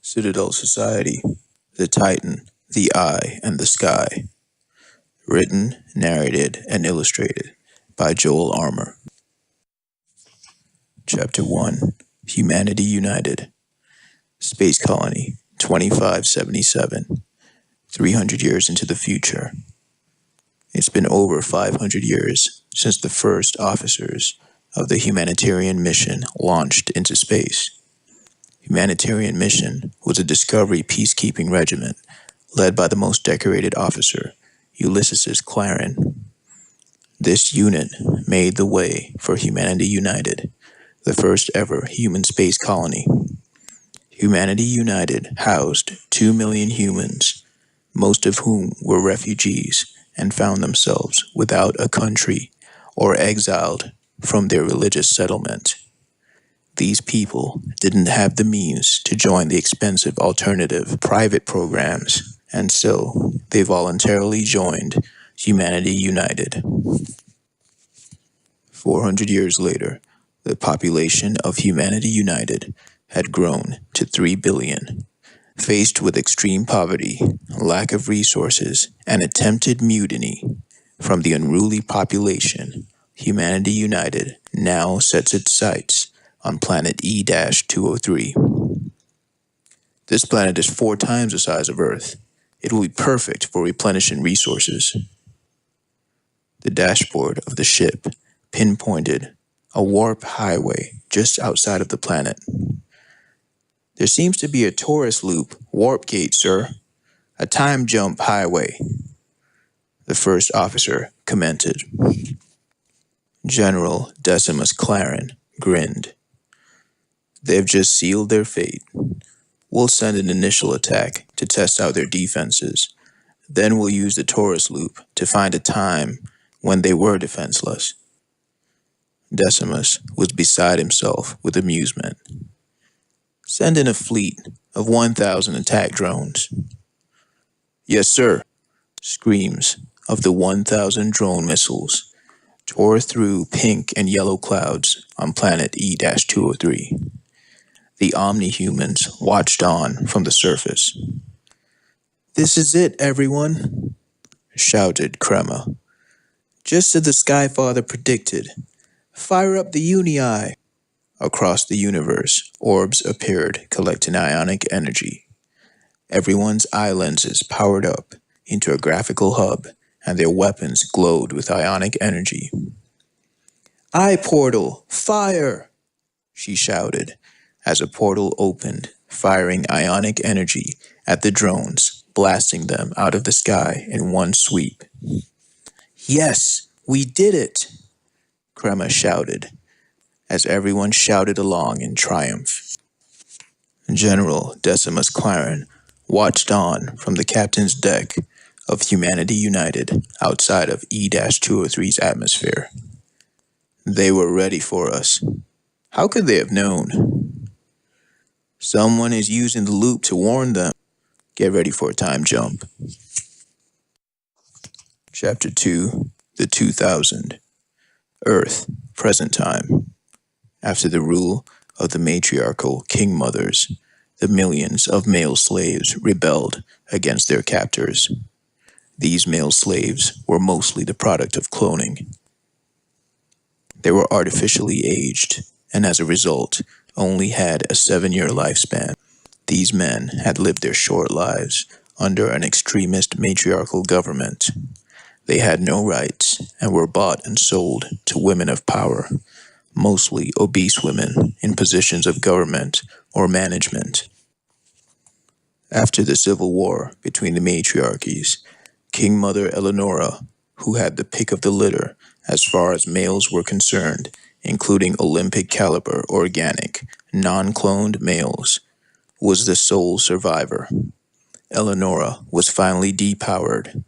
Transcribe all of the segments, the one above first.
Citadel Society, The Titan, The Eye, and the Sky. Written, narrated, and illustrated by Joel Armour. Chapter 1 Humanity United. Space Colony 2577. 300 years into the future. It's been over 500 years since the first officers of the humanitarian mission launched into space. Humanitarian mission was a Discovery peacekeeping regiment led by the most decorated officer, Ulysses Claren. This unit made the way for Humanity United, the first ever human space colony. Humanity United housed 2 million humans, most of whom were refugees and found themselves without a country or exiled from their religious settlement. These people didn't have the means to join the expensive alternative private programs, and so they voluntarily joined Humanity United. 400 years later, the population of Humanity United had grown to 3 billion. Faced with extreme poverty, lack of resources, and attempted mutiny from the unruly population, Humanity United now sets its sights on planet E-203. This planet is 4 times the size of Earth. It will be perfect for replenishing resources. The dashboard of the ship pinpointed a warp highway just outside of the planet. There seems to be a Taurus loop warp gate, sir. A time jump highway, the first officer commented. General Decimus Claren grinned. They've just sealed their fate. We'll send an initial attack to test out their defenses. Then we'll use the Taurus loop to find a time when they were defenseless. Decimus was beside himself with amusement. Send in a fleet of 1,000 attack drones. Yes, sir. Screams of the 1,000 drone missiles tore through pink and yellow clouds on planet E-203. The Omni-humans watched on from the surface. This is it, everyone, shouted Crema. Just as the Skyfather predicted. Fire up the Uni-Eye. Across the universe, orbs appeared, collecting ionic energy. Everyone's eye lenses powered up into a graphical hub, and their weapons glowed with ionic energy. Eye portal, fire! She shouted, as a portal opened, firing ionic energy at the drones, blasting them out of the sky in one sweep. Yes, we did it! Crema shouted, as everyone shouted along in triumph. General Decimus Claren watched on from the captain's deck of Humanity United outside of E-203's atmosphere. They were ready for us. How could they have known? Someone is using the loop to warn them. Get ready for a time jump. Chapter 2 The 2000 Earth, present time. After the rule of the matriarchal king mothers, the millions of male slaves rebelled against their captors. These male slaves were mostly the product of cloning. They were artificially aged, and as a result, only had a 7-year lifespan. These men had lived their short lives under an extremist matriarchal government. They had no rights and were bought and sold to women of power, mostly obese women in positions of government or management. After the civil war between the matriarchies, King Mother Eleonora, who had the pick of the litter as far as males were concerned, including Olympic caliber organic, non-cloned males, was the sole survivor. Eleonora was finally depowered,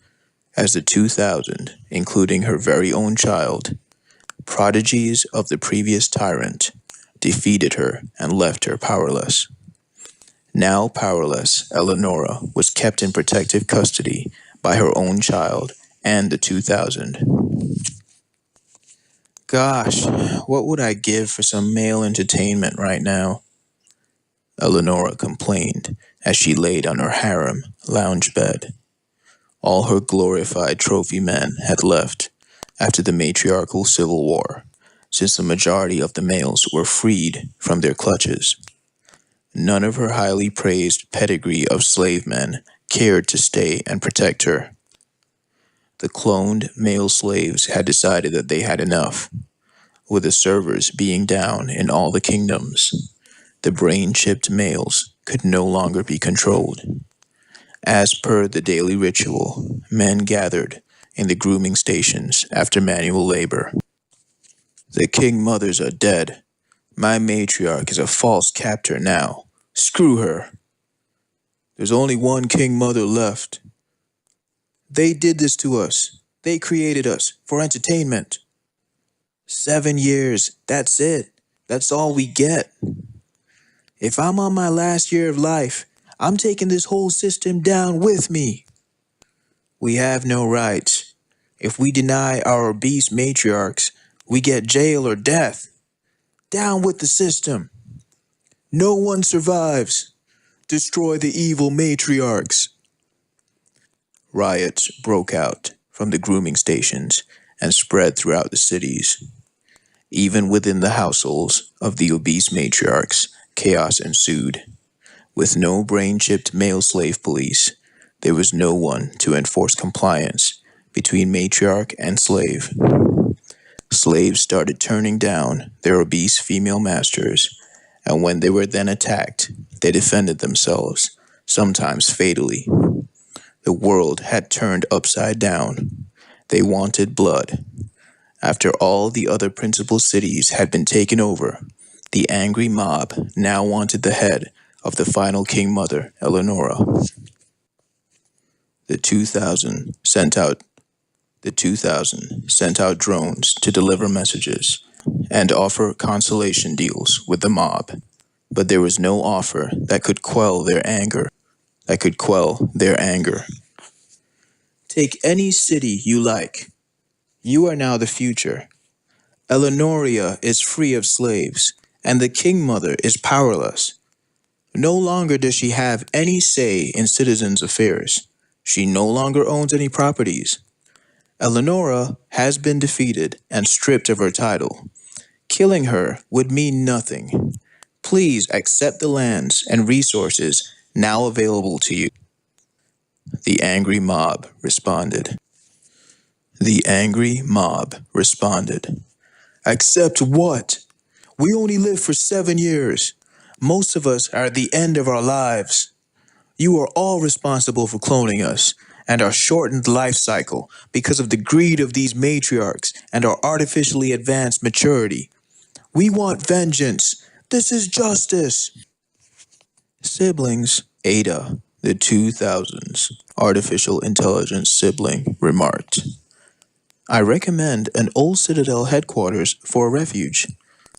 as the 2000, including her very own child, prodigies of the previous tyrant, defeated her and left her powerless. Now powerless, Eleonora was kept in protective custody by her own child and the 2000. Gosh, what would I give for some male entertainment right now? Eleonora complained as she laid on her harem lounge bed. All her glorified trophy men had left after the matriarchal civil war, since the majority of the males were freed from their clutches. None of her highly praised pedigree of slave men cared to stay and protect her. The cloned male slaves had decided that they had enough, with the servers being down in all the kingdoms. The brain-chipped males could no longer be controlled. As per the daily ritual, men gathered in the grooming stations after manual labor. The king mothers are dead. My matriarch is a false captor now. Screw her. There's only one king mother left. They did this to us. They created us for entertainment. 7 years, that's it. That's all we get. If I'm on my last year of life, I'm taking this whole system down with me. We have no rights. If we deny our obese matriarchs, we get jail or death. Down with the system. No one survives. Destroy the evil matriarchs. Riots broke out from the grooming stations and spread throughout the cities. Even within the households of the obese matriarchs, chaos ensued. With no brain-chipped male slave police, there was no one to enforce compliance between matriarch and slave. Slaves started turning down their obese female masters, and when they were then attacked, they defended themselves, sometimes fatally. The world had turned upside down. They wanted blood. After all the other principal cities had been taken over, the angry mob now wanted the head of the final king mother, Eleonora. The 2000 sent out drones to deliver messages and offer consolation deals with the mob, but there was no offer that could quell their anger. Take any city you like. You are now the future. Eleonoria is free of slaves, and the king mother is powerless. No longer does she have any say in citizens' affairs. She no longer owns any properties. Eleonora has been defeated and stripped of her title. Killing her would mean nothing. Please accept the lands and resources now available to you. The angry mob responded. Accept what? We only live for 7 years. Most of us are at the end of our lives. You are all responsible for cloning us and our shortened life cycle because of the greed of these matriarchs and our artificially advanced maturity. We want vengeance. This is justice. Siblings, Ada, the 2000's artificial intelligence sibling, remarked. I recommend an old Citadel headquarters for a refuge.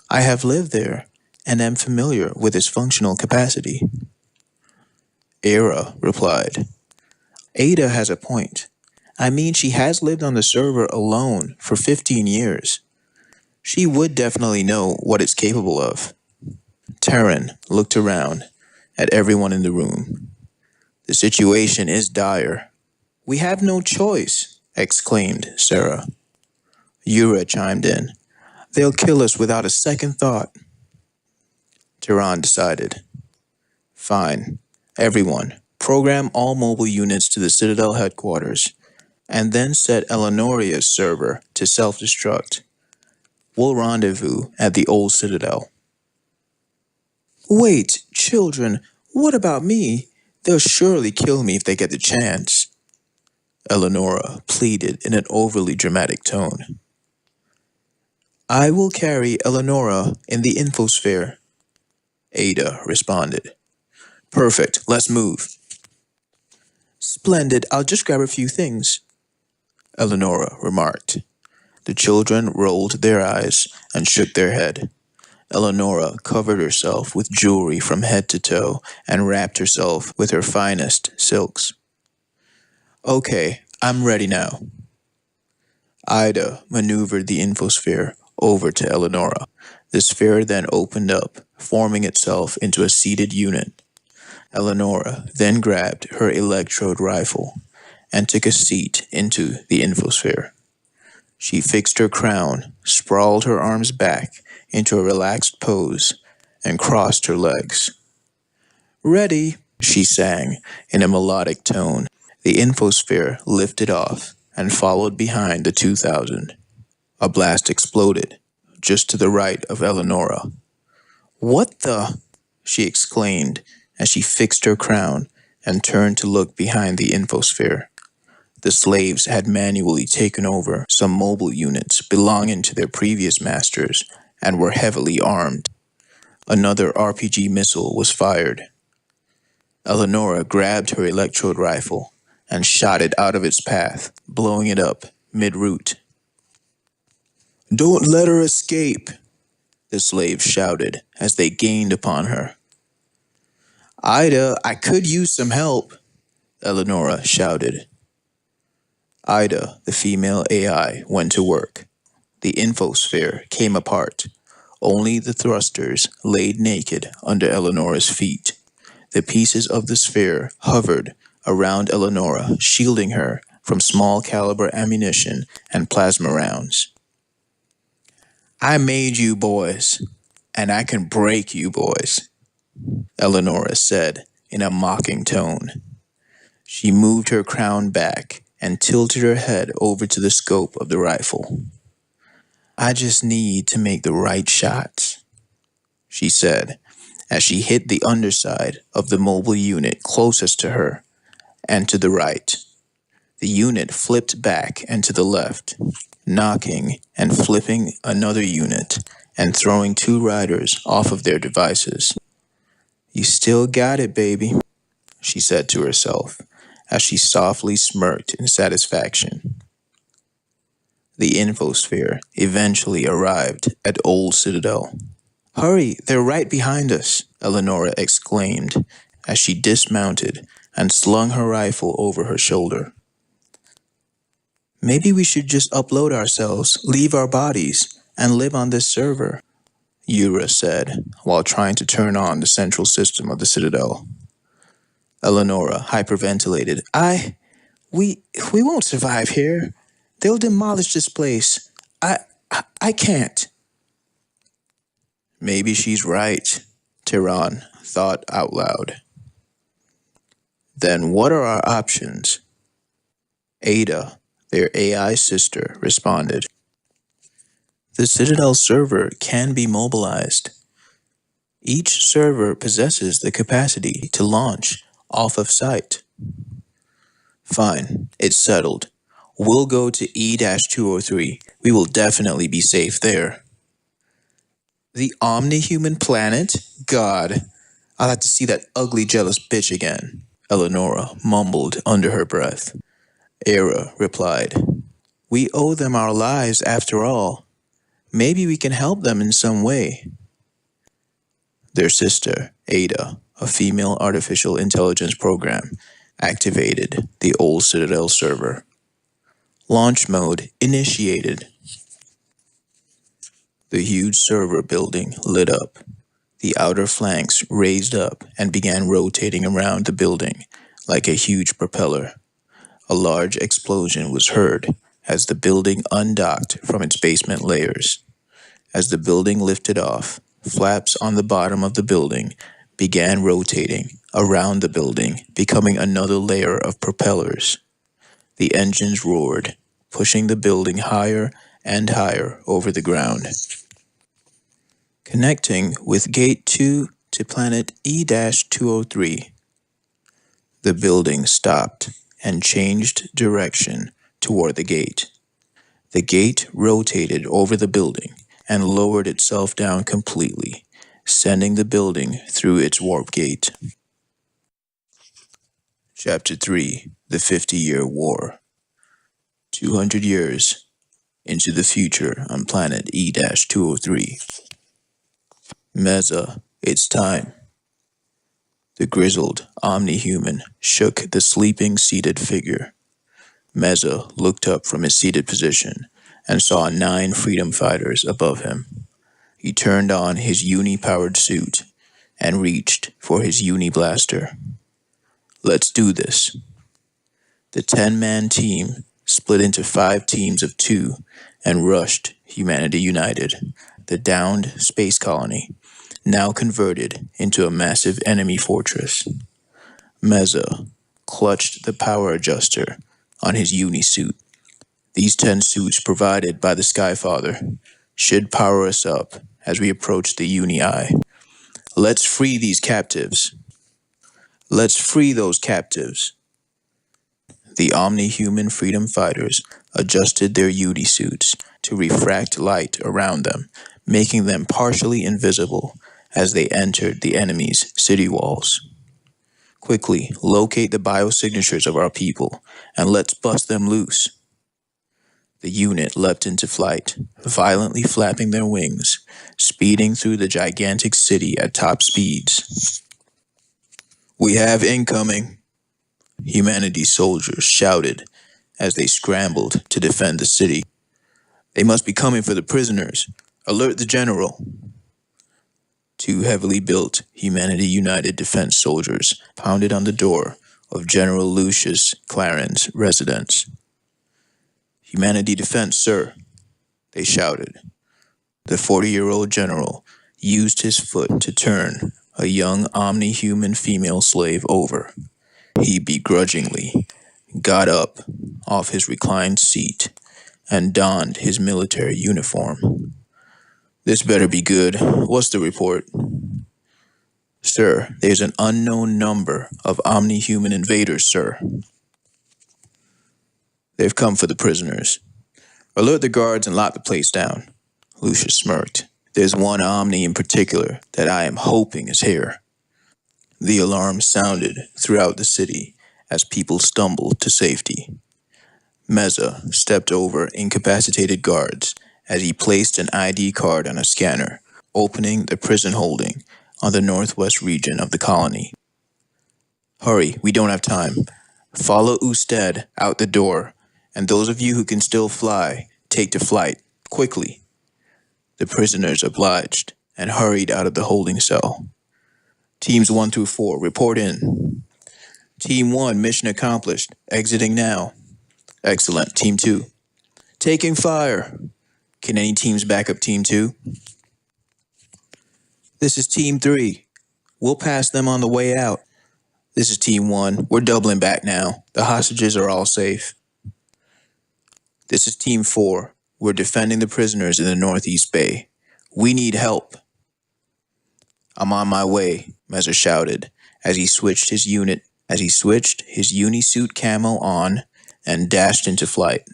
I have lived there and am familiar with its functional capacity. Era replied, Ada has a point. I mean, she has lived on the server alone for 15 years. She would definitely know what it's capable of. Terran looked around at everyone in the room. The situation is dire. We have no choice, exclaimed Sarah. Yura chimed in. They'll kill us without a second thought. Tehran decided. Fine. Everyone, program all mobile units to the Citadel headquarters, and then set Eleonoria's server to self-destruct. We'll rendezvous at the old Citadel. Wait, children, what about me? They'll surely kill me if they get the chance. Eleonora pleaded in an overly dramatic tone. I will carry Eleonora in the infosphere, Ada responded. Perfect, let's move. Splendid, I'll just grab a few things, Eleonora remarked. The children rolled their eyes and shook their head. Eleonora covered herself with jewelry from head to toe and wrapped herself with her finest silks. Okay, I'm ready now. Ida maneuvered the infosphere over to Eleonora. The sphere then opened up, forming itself into a seated unit. Eleonora then grabbed her electrode rifle and took a seat into the infosphere. She fixed her crown, sprawled her arms back into a relaxed pose, and crossed her legs. Ready, she sang in a melodic tone. The infosphere lifted off and followed behind the 2000. A blast exploded just to the right of Eleonora. What the? She exclaimed as she fixed her crown and turned to look behind the infosphere. The slaves had manually taken over some mobile units belonging to their previous masters and were heavily armed. Another RPG missile was fired. Eleonora grabbed her electrode rifle and shot it out of its path, blowing it up mid-route. Don't let her escape, the slaves shouted as they gained upon her. Ida, I could use some help, Eleonora shouted. Ida, the female AI, went to work. The infosphere came apart. Only the thrusters laid naked under Eleonora's feet. The pieces of the sphere hovered around Eleonora, shielding her from small caliber ammunition and plasma rounds. I made you boys, and I can break you boys, Eleonora said in a mocking tone. She moved her crown back and tilted her head over to the scope of the rifle. I just need to make the right shots, she said, as she hit the underside of the mobile unit closest to her and to the right. The unit flipped back and to the left, knocking and flipping another unit and throwing two riders off of their devices. You still got it, baby, she said to herself as she softly smirked in satisfaction. The infosphere eventually arrived at Old Citadel. Hurry, they're right behind us, Eleonora exclaimed as she dismounted and slung her rifle over her shoulder. Maybe we should just upload ourselves, leave our bodies, and live on this server, Yura said while trying to turn on the central system of the Citadel. Eleonora hyperventilated. We won't survive here. They'll demolish this place. I can't. Maybe she's right, Tehran thought out loud. Then what are our options? Ada, their AI sister, responded. The Citadel server can be mobilized. Each server possesses the capacity to launch off of site. Fine, it's settled. We'll go to E-203. We will definitely be safe there. The omni-human planet? God, I'll have to see that ugly jealous bitch again, Eleonora mumbled under her breath. Era replied, We owe them our lives after all. Maybe we can help them in some way. Their sister, Ada, a female artificial intelligence program, activated the Old Citadel server. Launch mode initiated. The huge server building lit up. The outer flanks raised up and began rotating around the building like a huge propeller. A large explosion was heard as the building undocked from its basement layers. As the building lifted off, flaps on the bottom of the building began rotating around the building, becoming another layer of propellers. The engines roared, pushing the building higher and higher over the ground. Connecting with Gate 2 to planet E-203. The building stopped and changed direction toward the gate. The gate rotated over the building and lowered itself down completely, sending the building through its warp gate. Chapter 3, The 50-Year War. 200 years into the future on planet E-203. Meza, it's time. The grizzled omni-human shook the sleeping seated figure. Meza looked up from his seated position and saw 9 freedom fighters above him. He turned on his uni-powered suit and reached for his uni-blaster. Let's do this. The 10-man team split into 5 teams of 2 and rushed Humanity United, the downed space colony, now converted into a massive enemy fortress. Meza clutched the power adjuster on his uni-suit. These 10 suits provided by the Skyfather should power us up as we approach the Uni-Eye. Let's free these captives. Let's free those captives. The Omni-Human Freedom Fighters adjusted their uni-suits to refract light around them, making them partially invisible as they entered the enemy's city walls. Quickly, locate the biosignatures of our people, and let's bust them loose. The unit leapt into flight, violently flapping their wings, speeding through the gigantic city at top speeds. We have incoming, Humanity's soldiers shouted as they scrambled to defend the city. They must be coming for the prisoners. Alert the general. 2 heavily built Humanity United defense soldiers pounded on the door of General Lucius Claren's residence. Humanity defense, sir, they shouted. The 40-year-old general used his foot to turn a young omni-human female slave over. He begrudgingly got up off his reclined seat and donned his military uniform. This better be good. What's the report? Sir, there's an unknown number of omni-human invaders, sir. They've come for the prisoners. Alert the guards and lock the place down. Lucius smirked. There's one Omni in particular that I am hoping is here. The alarm sounded throughout the city as people stumbled to safety. Meza stepped over incapacitated guards as he placed an ID card on a scanner, opening the prison holding on the northwest region of the colony. Hurry, we don't have time. Follow Usted out the door, and those of you who can still fly, take to flight, quickly. The prisoners obliged and hurried out of the holding cell. Teams 1 through 4, report in. Team 1, mission accomplished, exiting now. Excellent. Team 2, taking fire. Can any teams back up Team 2? This is Team 3. We'll pass them on the way out. This is Team 1. We're doubling back now. The hostages are all safe. This is Team 4. We're defending the prisoners in the Northeast Bay. We need help. I'm on my way, Meza shouted as he switched his uni-suit camo on and dashed into flight.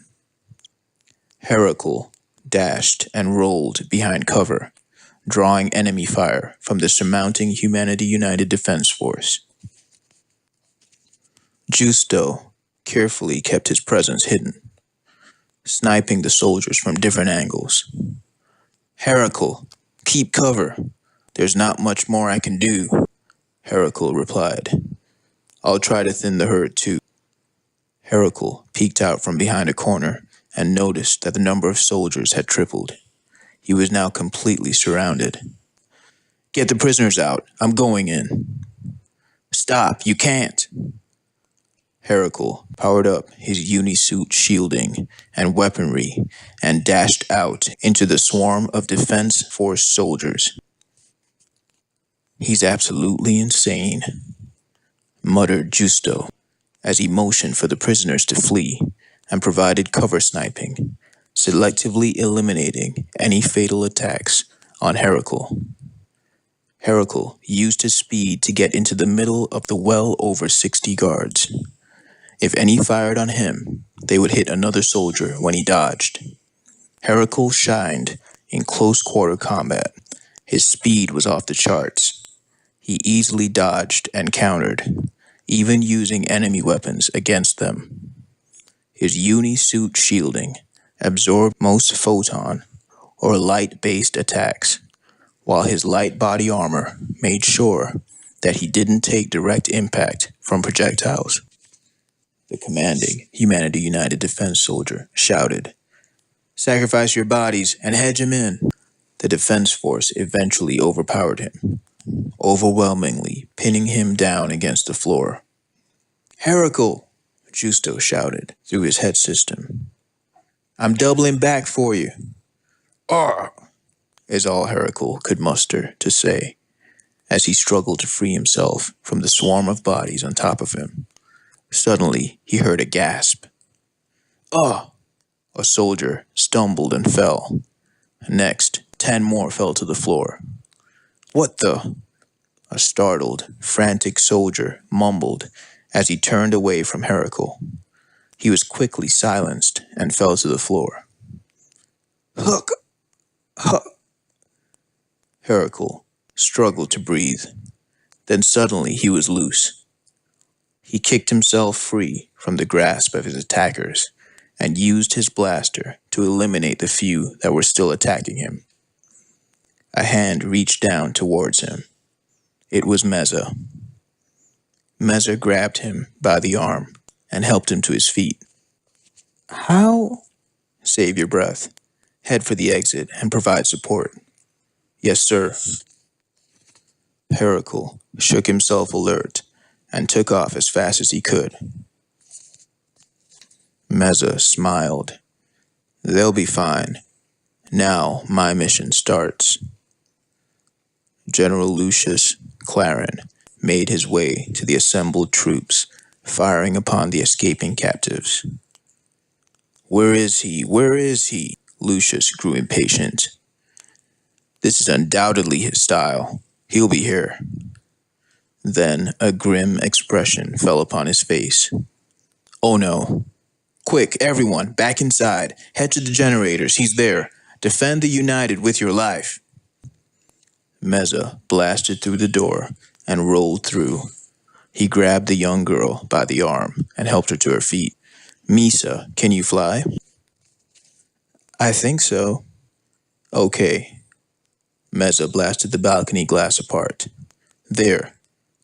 Heracle dashed and rolled behind cover, drawing enemy fire from the surmounting Humanity United Defense Force. Justo carefully kept his presence hidden, sniping the soldiers from different angles. Heracle, keep cover. There's not much more I can do, Heracle replied. I'll try to thin the herd too. Heracle peeked out from behind a corner and noticed that the number of soldiers had tripled. He was now completely surrounded. Get the prisoners out. I'm going in. Stop, you can't. Heracle powered up his uni-suit shielding and weaponry and dashed out into the swarm of Defense Force soldiers. He's absolutely insane, muttered Justo as he motioned for the prisoners to flee and provided cover sniping, selectively eliminating any fatal attacks on Heracle. Heracle used his speed to get into the middle of the well over 60 guards. If any fired on him, they would hit another soldier when he dodged. Heracle shined in close-quarter combat. His speed was off the charts. He easily dodged and countered, even using enemy weapons against them. His uni-suit shielding absorbed most photon or light-based attacks, while his light body armor made sure that he didn't take direct impact from projectiles. The commanding Humanity United defense soldier shouted, "Sacrifice your bodies and hedge him in." The defense force eventually overpowered him, overwhelmingly pinning him down against the floor. Heracles, Justo shouted through his head system. I'm doubling back for you. Ah, is all Heracles could muster to say as he struggled to free himself from the swarm of bodies on top of him. Suddenly, he heard a gasp. Ah! A soldier stumbled and fell. Next, 10 more fell to the floor. What the? A startled, frantic soldier mumbled as he turned away from Heracles. He was quickly silenced and fell to the floor. Hook! Hook! Heracles struggled to breathe. Then suddenly he was loose. He kicked himself free from the grasp of his attackers and used his blaster to eliminate the few that were still attacking him. A hand reached down towards him. It was Meza. Meza grabbed him by the arm and helped him to his feet. How? Save your breath. Head for the exit and provide support. Yes, sir. Heracles shook himself alert and took off as fast as he could. Meza smiled. They'll be fine. Now my mission starts. General Lucius Clarin made his way to the assembled troops, firing upon the escaping captives. Where is he? Where is he? Lucius grew impatient. This is undoubtedly his style. He'll be here. Then a grim expression fell upon his face. Oh no. Quick, everyone, back inside. Head to the generators. He's there. Defend the United with your life. Meza blasted through the door and rolled through. He grabbed the young girl by the arm and helped her to her feet. Misa, can you fly? I think so. Okay. Meza blasted the balcony glass apart. There.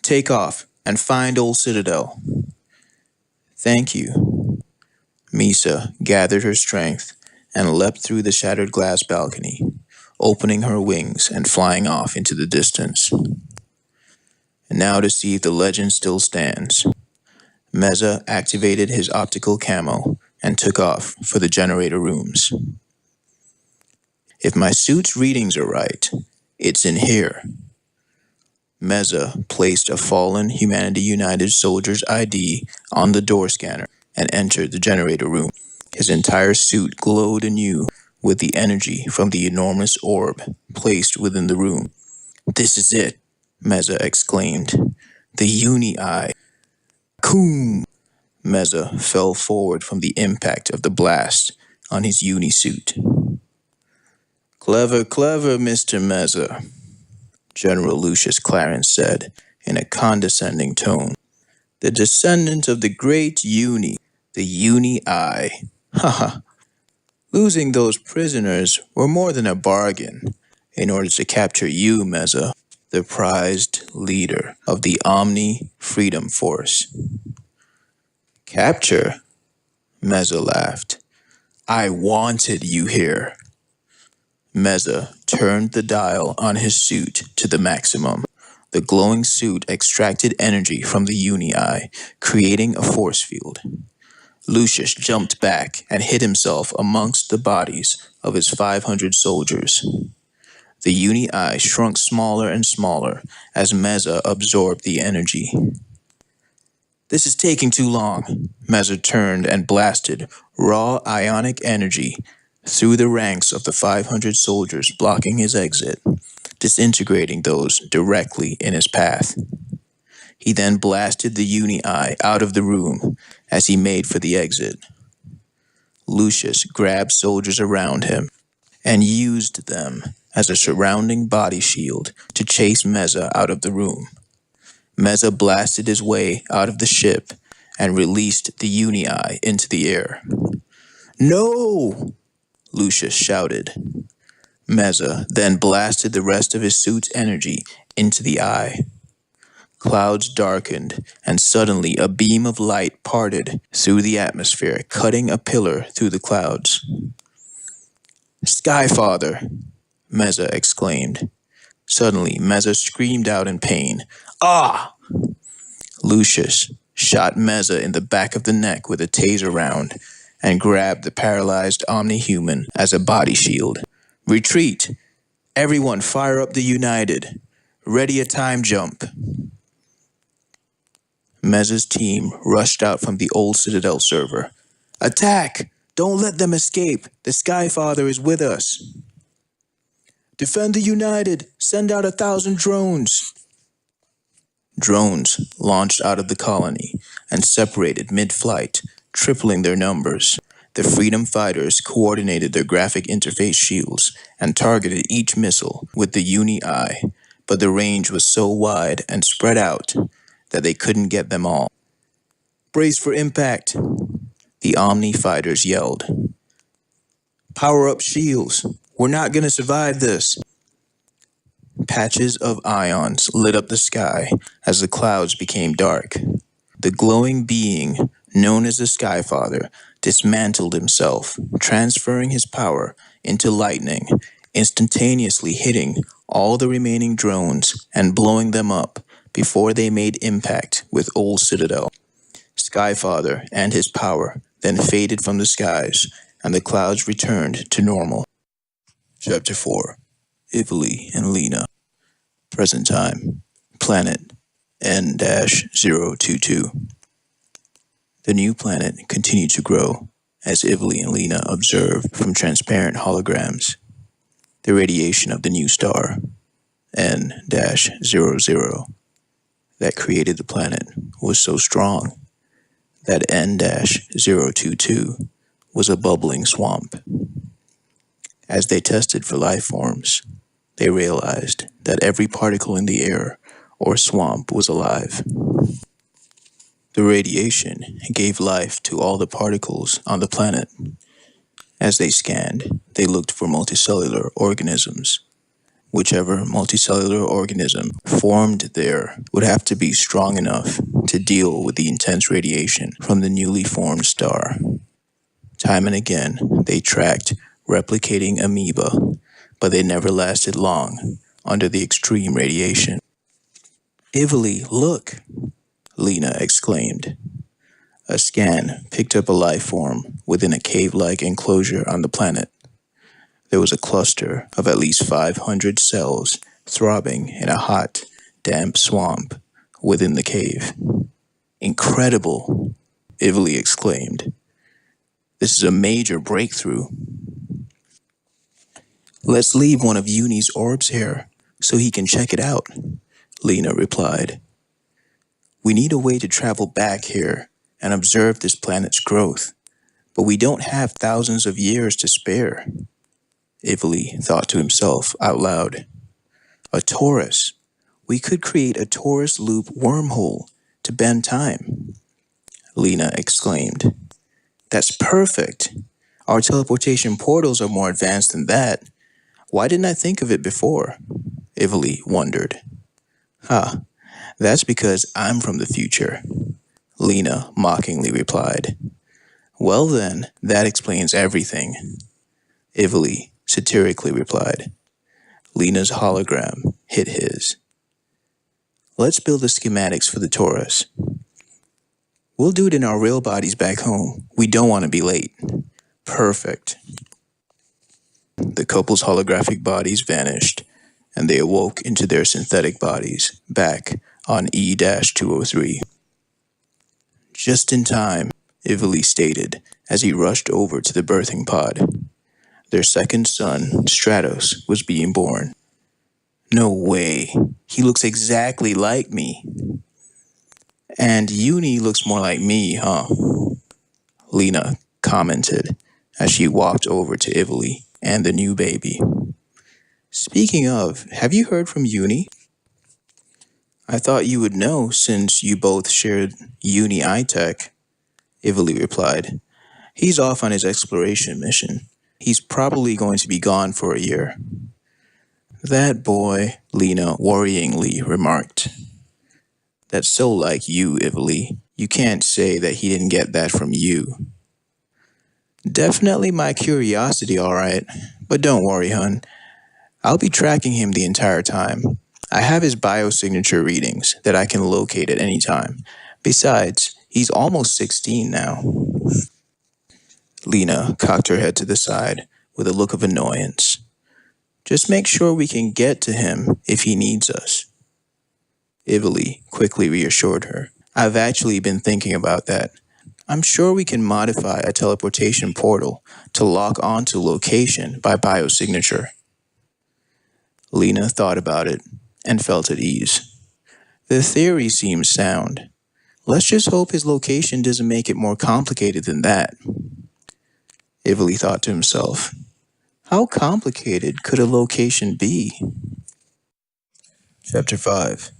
Take off and find old Citadel. Thank you. Misa gathered her strength and leapt through the shattered glass balcony, opening her wings and flying off into the distance. And now to see if the legend still stands. Meza activated his optical camo and took off for the generator rooms. If my suit's readings are right, it's in here. Meza placed a fallen Humanity United soldier's ID on the door scanner and entered the generator room. His entire suit glowed anew with the energy from the enormous orb placed within the room. This is it, Meza exclaimed. The Uni-Eye. Coom! Meza fell forward from the impact of the blast on his uni-suit. Clever, clever, Mr. Meza, General Lucius Clarence said in a condescending tone. The descendant of the great Uni, the Uni-Eye. Haha. Losing those prisoners were more than a bargain in order to capture you, Meza, the prized leader of the Omni Freedom Force. Capture? Meza laughed. I wanted you here. Meza turned the dial on his suit to the maximum. The glowing suit extracted energy from the Uni-Eye, creating a force field. Lucius jumped back and hid himself amongst the bodies of his 500 soldiers. The Uni-Eye shrunk smaller and smaller as Meza absorbed the energy. This is taking too long. Meza turned and blasted raw ionic energy through the ranks of the 500 soldiers blocking his exit, disintegrating those directly in his path. He then blasted the Uni-Eye out of the room as he made for the exit. Lucius grabbed soldiers around him and used them as a surrounding body shield to chase Meza out of the room. Meza blasted his way out of the ship and released the Uni-Eye into the air. No! Lucius shouted. Meza then blasted the rest of his suit's energy into the eye. Clouds darkened, and suddenly a beam of light parted through the atmosphere, cutting a pillar through the clouds. Skyfather! Meza exclaimed. Suddenly, Meza screamed out in pain. Ah! Lucius shot Meza in the back of the neck with a taser round and grabbed the paralyzed omni-human as a body shield. Retreat! Everyone fire up the United. Ready a time jump. Meza's team rushed out from the old Citadel server. Attack! Don't let them escape. The Skyfather is with us. Defend the United. Send out 1,000 drones. Drones launched out of the colony and separated mid-flight, tripling their numbers. The Freedom Fighters coordinated their graphic interface shields and targeted each missile with the Uni-Eye, but the range was so wide and spread out that they couldn't get them all. Brace for impact, the Omni Fighters yelled. Power up shields. We're not going to survive this. Patches of ions lit up the sky as the clouds became dark. The glowing being, known as the Skyfather, dismantled himself, transferring his power into lightning, instantaneously hitting all the remaining drones and blowing them up before they made impact with Old Citadel. Skyfather and his power then faded from the skies, and the clouds returned to normal. Chapter 4. Ivali and Lena. Present time. Planet N-022. The new planet continued to grow as Ivali and Lena observed from transparent holograms. The radiation of the new star, N-00, that created the planet was so strong that N-022 was a bubbling swamp. As they tested for life forms, they realized that every particle in the air or swamp was alive. The radiation gave life to all the particles on the planet. As they scanned, they looked for multicellular organisms. Whichever multicellular organism formed there would have to be strong enough to deal with the intense radiation from the newly formed star. Time and again, they tracked replicating amoeba, but they never lasted long under the extreme radiation. Ivali, look! Lena exclaimed. A scan picked up a life form within a cave-like enclosure on the planet. There was a cluster of at least 500 cells throbbing in a hot, damp swamp within the cave. Incredible, Ivali exclaimed. This is a major breakthrough. Let's leave one of Uni's orbs here so he can check it out, Lena replied. We need a way to travel back here and observe this planet's growth, but we don't have thousands of years to spare. Ivali thought to himself out loud. A torus. We could create a torus loop wormhole to bend time. Lena exclaimed. That's perfect. Our teleportation portals are more advanced than that. Why didn't I think of it before? Ivali wondered. That's because I'm from the future, Lena mockingly replied. Well then, that explains everything, Ivali satirically replied. Lena's hologram hit his. Let's build the schematics for the torus. We'll do it in our real bodies back home. We don't want to be late. Perfect. The couple's holographic bodies vanished, and they awoke into their synthetic bodies, back on E-203. Just in time, Ivali stated as he rushed over to the birthing pod. Their second son, Stratos, was being born. No way. He looks exactly like me. And Uni looks more like me, huh? Lena commented as she walked over to Ivali and the new baby. Speaking of, have you heard from Uni? I thought you would know since you both shared Uni iTech, Ivali replied. He's off on his exploration mission. He's probably going to be gone for a year. That boy, Lena worryingly remarked. That's so like you, Ivali. You can't say that he didn't get that from you. Definitely my curiosity, all right. But don't worry, hun. I'll be tracking him the entire time. I have his biosignature readings that I can locate at any time. Besides, he's almost 16 now. Lena cocked her head to the side with a look of annoyance. Just make sure we can get to him if he needs us. Ivily quickly reassured her. I've actually been thinking about that. I'm sure we can modify a teleportation portal to lock onto location by biosignature. Lena thought about it and felt at ease. The theory seems sound. Let's just hope his location doesn't make it more complicated than that. Ivily thought to himself. How complicated could a location be? Chapter 5.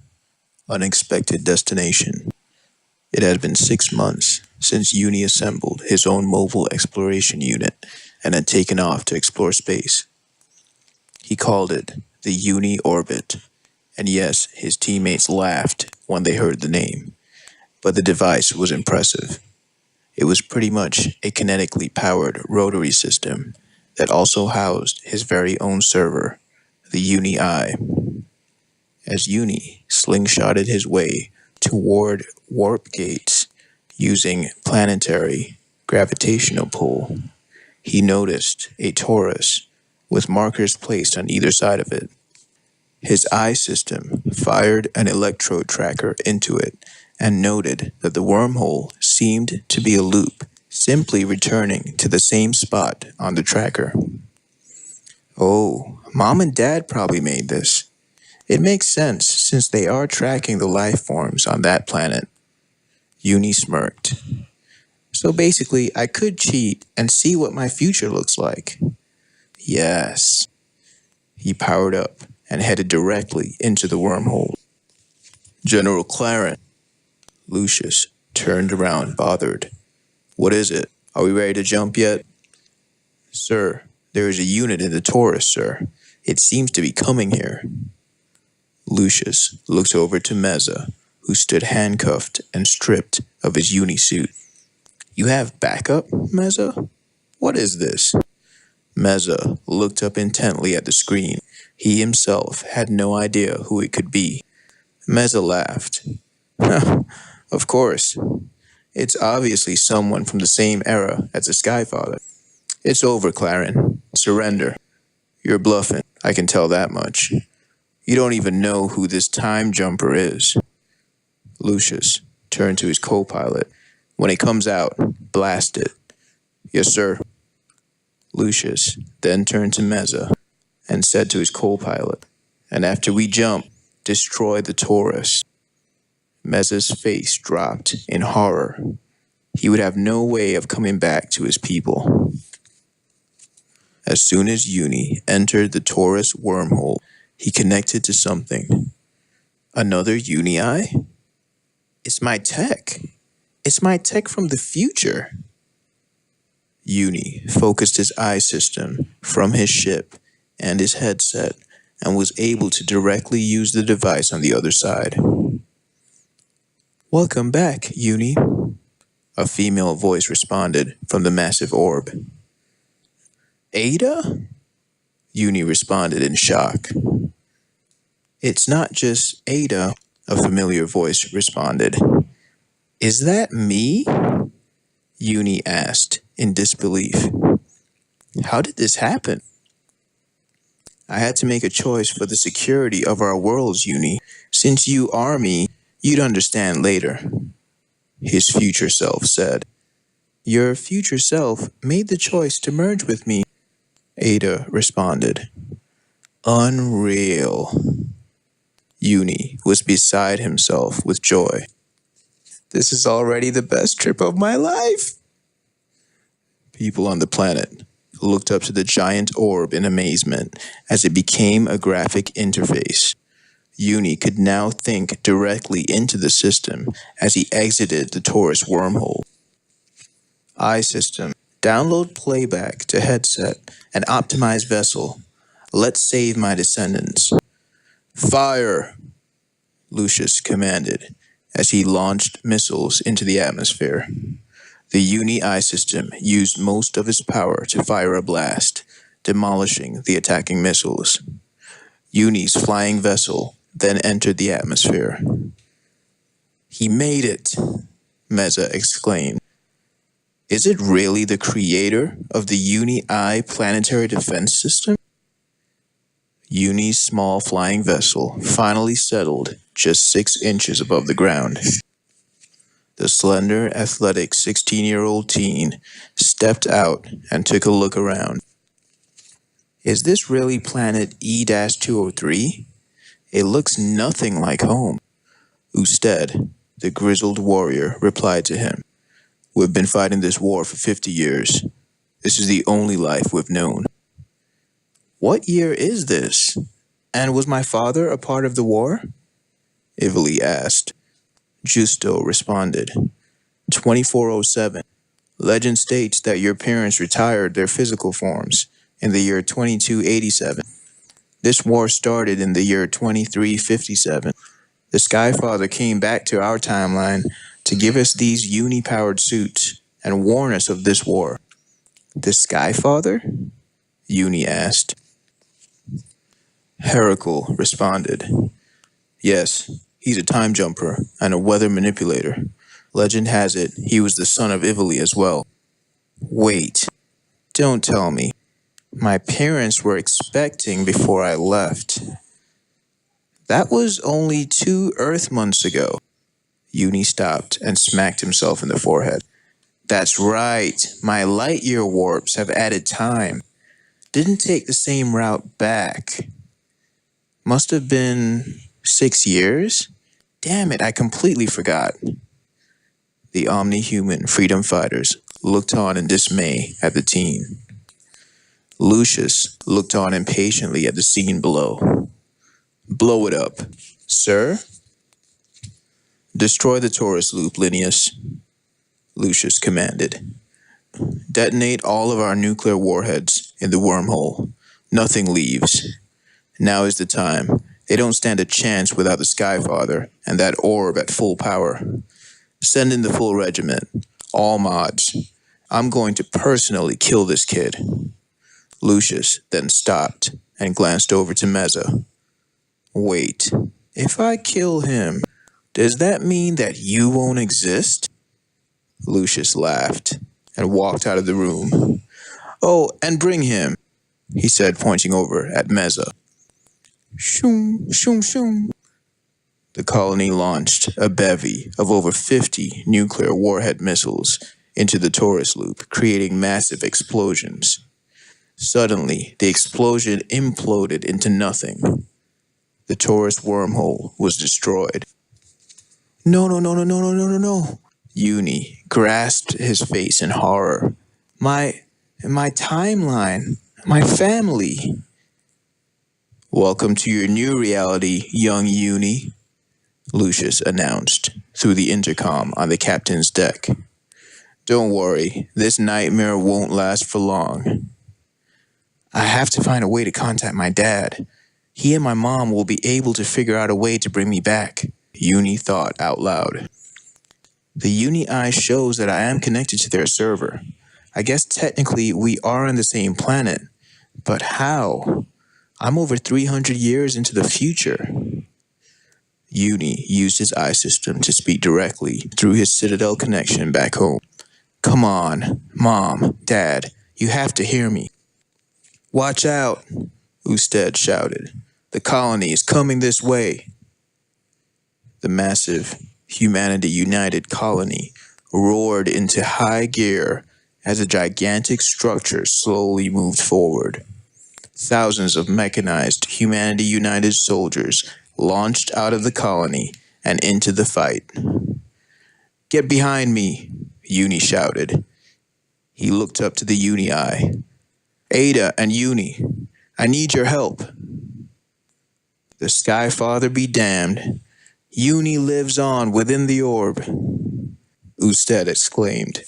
Unexpected Destination. It had been 6 months since Uni assembled his own mobile exploration unit and had taken off to explore space. He called it the Uni Orbit, and yes, his teammates laughed when they heard the name, but the device was impressive. It was pretty much a kinetically powered rotary system that also housed his very own server, the Uni Eye. As Uni slingshotted his way toward warp gates using planetary gravitational pull, he noticed a torus with markers placed on either side of it. His eye system fired an electrode tracker into it and noted that the wormhole seemed to be a loop, simply returning to the same spot on the tracker. Oh, Mom and Dad probably made this. It makes sense since they are tracking the life forms on that planet. Uni smirked. So basically, I could cheat and see what my future looks like. Yes. He powered up and headed directly into the wormhole. General Clarence. Lucius turned around, bothered. What is it? Are we ready to jump yet? Sir, there is a unit in the torus, sir. It seems to be coming here. Lucius looked over to Meza, who stood handcuffed and stripped of his unisuit. You have backup, Meza? What is this? Meza looked up intently at the screen. He himself had no idea who it could be. Meza laughed. Of course. It's obviously someone from the same era as the Skyfather. It's over, Claren. Surrender. You're bluffing, I can tell that much. You don't even know who this time jumper is. Lucius turned to his co-pilot. When it comes out, blast it. Yes, sir. Lucius then turned to Meza and said to his co-pilot, and after we jump, destroy the torus. Meza's face dropped in horror. He would have no way of coming back to his people. As soon as Uni entered the torus wormhole, he connected to something. Another Uni Eye? It's my tech. It's my tech from the future. Uni focused his eye system from his ship and his headset and was able to directly use the device on the other side. Welcome back, Uni. A female voice responded from the massive orb. Ada? Uni responded in shock. It's not just Ada, a familiar voice responded. Is that me? Uni asked in disbelief. How did this happen? I had to make a choice for the security of our worlds, Uni. Since you are me, you'd understand later. His future self said. Your future self made the choice to merge with me, Ada responded. Unreal. Uni was beside himself with joy. This is already the best trip of my life. People on the planet looked up to the giant orb in amazement as it became a graphic interface. Uni could now think directly into the system as he exited the torus wormhole. Eye system. Download playback to headset and optimize vessel. Let's save my descendants. Fire! Lucius commanded as he launched missiles into the atmosphere. The Uni Eye system used most of its power to fire a blast, demolishing the attacking missiles. Uni's flying vessel then entered the atmosphere. He made it, Meza exclaimed. Is it really the creator of the Uni-I planetary defense system? Uni's small flying vessel finally settled just 6 inches above the ground. The slender, athletic 16-year-old teen stepped out and took a look around. Is this really planet E-203? It looks nothing like home. Usted, the grizzled warrior, replied to him. We've been fighting this war for 50 years. This is the only life we've known. What year is this? And was my father a part of the war? Ively asked. Justo responded. 2407. Legend states that your parents retired their physical forms in the year 2287. This war started in the year 2357. The Skyfather came back to our timeline to give us these uni-powered suits and warn us of this war. The Skyfather? Uni asked. Heracle responded. Yes, he's a time jumper and a weather manipulator. Legend has it he was the son of Ively as well. Wait, don't tell me. My parents were expecting before I left. That was only 2 Earth months ago. Uni stopped and smacked himself in the forehead. That's right, my light year warps have added time. Didn't take the same route back. Must have been 6 years? Damn it, I completely forgot. The omni-human freedom fighters looked on in dismay at the teen. Lucius looked on impatiently at the scene below. Blow it up, sir. Destroy the Taurus loop, Linnaeus, Lucius commanded. Detonate all of our nuclear warheads in the wormhole. Nothing leaves. Now is the time. They don't stand a chance without the Skyfather and that orb at full power. Send in the full regiment. All mods. I'm going to personally kill this kid. Lucius then stopped and glanced over to Meza. Wait, if I kill him, does that mean that you won't exist? Lucius laughed and walked out of the room. Oh, and bring him, he said, pointing over at Meza. Shoom, shoom, shoom. The colony launched a bevy of over 50 nuclear warhead missiles into the Taurus loop, creating massive explosions. Suddenly, the explosion imploded into nothing. The Taurus wormhole was destroyed. No. Uni grasped his face in horror. My timeline, my family. Welcome to your new reality, young Uni, Lucius announced through the intercom on the captain's deck. Don't worry, this nightmare won't last for long. I have to find a way to contact my dad. He and my mom will be able to figure out a way to bring me back, Uni thought out loud. The Uni-I shows that I am connected to their server. I guess technically we are on the same planet, but how? I'm over 300 years into the future. Uni used his eye system to speak directly through his Citadel connection back home. Come on, Mom, Dad, you have to hear me. Watch out, Usted shouted. The colony is coming this way. The massive Humanity United colony roared into high gear as a gigantic structure slowly moved forward. Thousands of mechanized Humanity United soldiers launched out of the colony and into the fight. Get behind me, Uni shouted. He looked up to the Uni-I. Ada and Uni, I need your help. The Skyfather be damned. Uni lives on within the orb, Usted exclaimed.